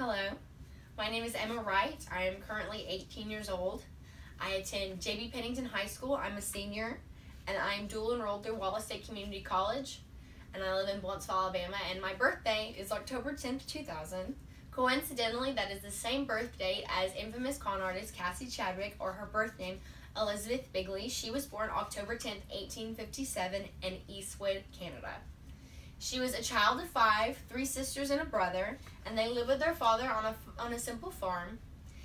Hello, my name is Emma Wright. I am currently 18 years old. I attend J.B. Pennington High School. I'm a senior, and I am dual enrolled through Wallace State Community College, and I live in Bluentsville, Alabama, and my birthday is October 10th, 2000. Coincidentally, that is the same birth date as infamous con artist Cassie Chadwick, or her birth name, Elizabeth Bigley. She was born October 10th, 1857 in Eastwood, Canada. She was a child of 5, 3 sisters and a brother, and they lived with their father on a simple farm.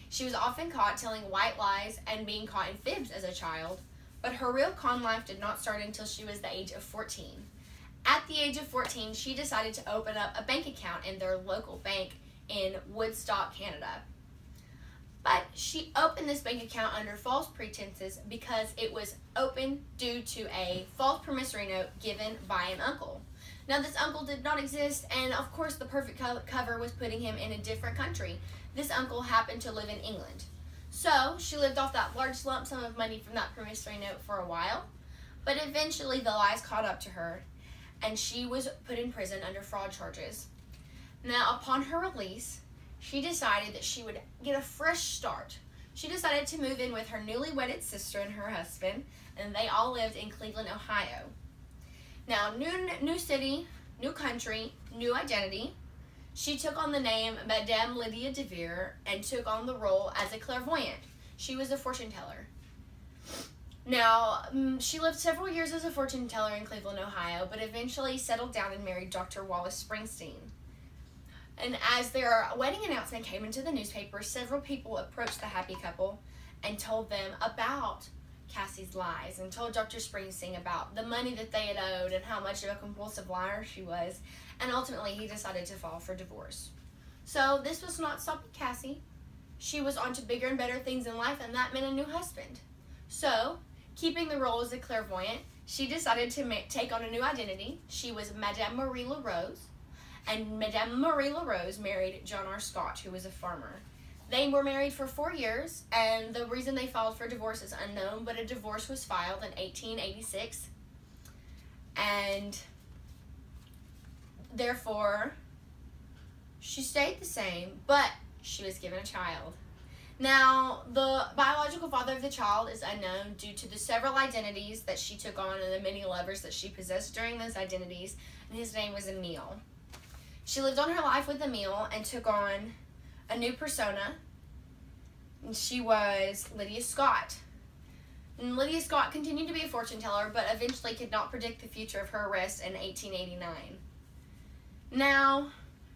She was often caught telling white lies and being caught in fibs as a child, but her real con life did not start until she was the age of 14. At the age of 14, she decided to open up a bank account in their local bank in Woodstock, Canada. But she opened this bank account under false pretenses because it was open due to a false promissory note given by an uncle. Now, this uncle did not exist, and of course the perfect cover was putting him in a different country. This uncle happened to live in England. So she lived off that large lump sum of money from that promissory note for a while, but eventually the lies caught up to her, and she was put in prison under fraud charges. Now, upon her release, she decided that she would get a fresh start. She decided to move in with her newly wedded sister and her husband, and they all lived in Cleveland, Ohio. Now, new city, new country, new identity. She took on the name Madame Lydia de Vere and took on the role as a clairvoyant. She was a fortune teller. Now, she lived several years as a fortune teller in Cleveland, Ohio, but eventually settled down and married Dr. Wallace Springsteen. And as their wedding announcement came into the newspaper, several people approached the happy couple and told them about Cassie's lies and told Dr. Springsteen about the money that they had owed and how much of a compulsive liar she was, and ultimately he decided to file for divorce. So this was not stopping Cassie. She was on to bigger and better things in life, and that meant a new husband. So, keeping the role as a clairvoyant, she decided to take on a new identity. She was Madame Marie LaRose, and Madame Marie LaRose married John R. Scott, who was a farmer. They were married for 4 years, and the reason they filed for divorce is unknown, but a divorce was filed in 1886, and therefore she stayed the same, but she was given a child. Now, the biological father of the child is unknown due to the several identities that she took on and the many lovers that she possessed during those identities, and his name was Emile. She lived on her life with Emile and took on a new persona, and she was Lydia Scott. And Lydia Scott continued to be a fortune teller, but eventually could not predict the future of her arrest in 1889. Now,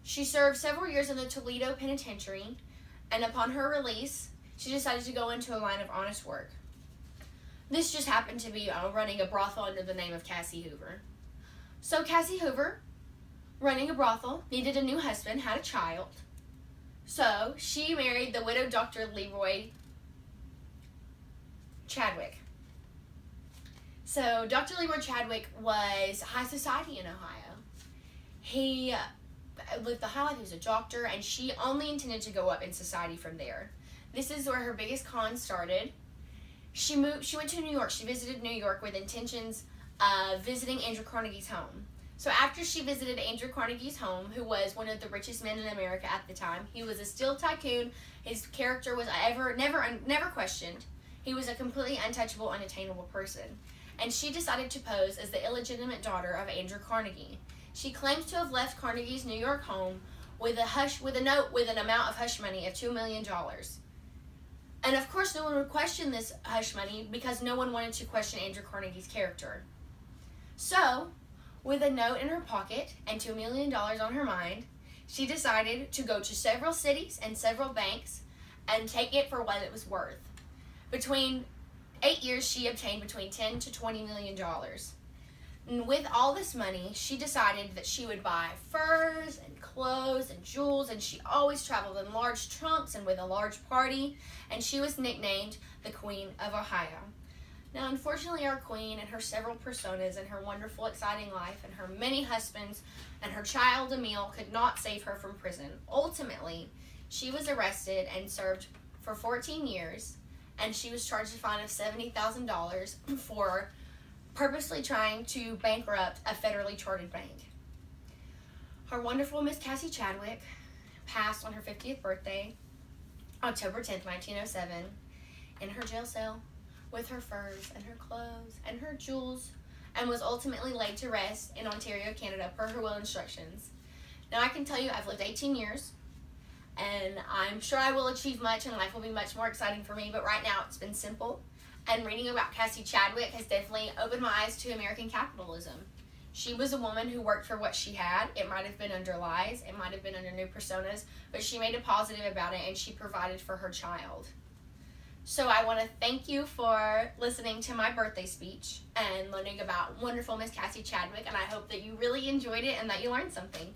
she served several years in the Toledo Penitentiary, and upon her release, she decided to go into a line of honest work. This just happened to be running a brothel under the name of Cassie Hoover. So Cassie Hoover, running a brothel, needed a new husband, had a child. So she married the widowed Dr. Leroy Chadwick. So Dr. Leroy Chadwick was high society in Ohio. He lived the high life. He was a doctor, and she only intended to go up in society from there. This is where her biggest con started. She went to New York. She visited New York with intentions of visiting Andrew Carnegie's home. So after she visited Andrew Carnegie's home, who was one of the richest men in America at the time, he was a steel tycoon. His character was never questioned. He was a completely untouchable, unattainable person. And she decided to pose as the illegitimate daughter of Andrew Carnegie. She claims to have left Carnegie's New York home with a note with an amount of hush money of $2 million. And of course, no one would question this hush money because no one wanted to question Andrew Carnegie's character. So, with a note in her pocket and $2 million on her mind, she decided to go to several cities and several banks and take it for what it was worth. Between 8 years, she obtained between $10 to $20 million. And with all this money, she decided that she would buy furs and clothes and jewels, and she always traveled in large trunks and with a large party, and she was nicknamed the Queen of Ohio. Now, unfortunately, our queen and her several personas and her wonderful, exciting life and her many husbands and her child, Emile, could not save her from prison. Ultimately, she was arrested and served for 14 years, and she was charged a fine of $70,000 for purposely trying to bankrupt a federally chartered bank. Our wonderful Miss Cassie Chadwick passed on her 50th birthday, October 10th, 1907, in her jail cell with her furs and her clothes and her jewels, and was ultimately laid to rest in Ontario, Canada, per her will instructions. Now, I can tell you I've lived 18 years, and I'm sure I will achieve much, and life will be much more exciting for me, but right now it's been simple. And reading about Cassie Chadwick has definitely opened my eyes to American capitalism. She was a woman who worked for what she had. It might have been under lies, it might have been under new personas, but she made a positive about it, and she provided for her child. So I want to thank you for listening to my birthday speech and learning about wonderful Miss Cassie Chadwick, and I hope that you really enjoyed it and that you learned something.